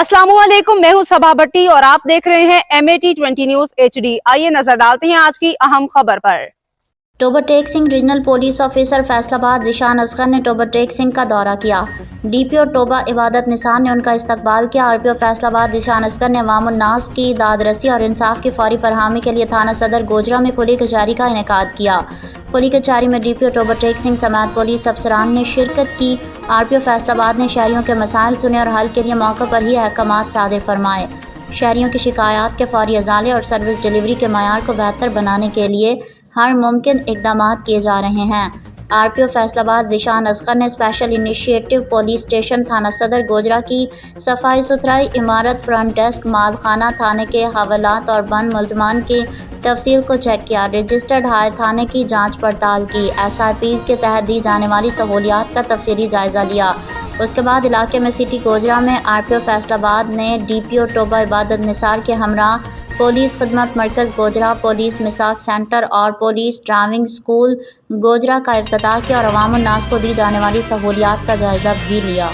अस्सलामुअलैकुम, मैं हूं सबा भट्टी और आप देख रहे हैं MAT20 न्यूज HD। आइए नजर डालते हैं आज की अहम खबर पर। Toba Tek Singh regional police officer Faisalabad Zeeshan Asghar ने टोबर टेक सिंह का दौरा किया। DPO टोबा इबादत निसार ने उनका इस्तकबाल किया। RPO फैसलाबाद ज़ीशान असगर ने अवामुन्नास की दादरसी और इंसाफ की फौरी फरहमी के लिए थाना सदर गोजरा में खुली कचहरी का इनेकाद किया। खुली कचहरी में DPO टोबर टेक सिंह समेत पुलिस अफसरान ने शिरकत की। RPO फैसलाबाद ने शहरियों के मसाइल सुने और हल के लिए मौके पर ही अहकामात सादिर फरमाए। शहरियों की शिकायत के फौरी अजाले और सर्विस डिलीवरी के मयार को बेहतर बनाने के लिए हर मुमकिन इक़दामात किए जा रहे हैं। RPO फैसलाबाद ज़ीशान असगर ने स्पेशल इनिशिएटिव पुलिस स्टेशन थाना सदर गोजरा की सफाई सुथराई, इमारत, फ्रंट डेस्क, माल खाना, थाने के हवालात और बंद मुलजमान की तफसील को चेक किया। रजिस्टर्ड हाय थाने की जांच पड़ताल की। SIPs के तहत दी जाने वाली सहूलियात का तफसीली जायज़ा लिया। उसके बाद इलाके में सिटी गोजरा में RPO फैसलाबाद ने DPO टोबा इबादत निसार के हमरा पुलिस खिदमत मरकज़ गोजरा, पुलिस मिसाक सेंटर और पुलिस ड्राइविंग स्कूल गोजरा का इफ्तिताह किया और अवामुन्नास को दी जाने वाली सहूलियात का जायज़ा भी लिया।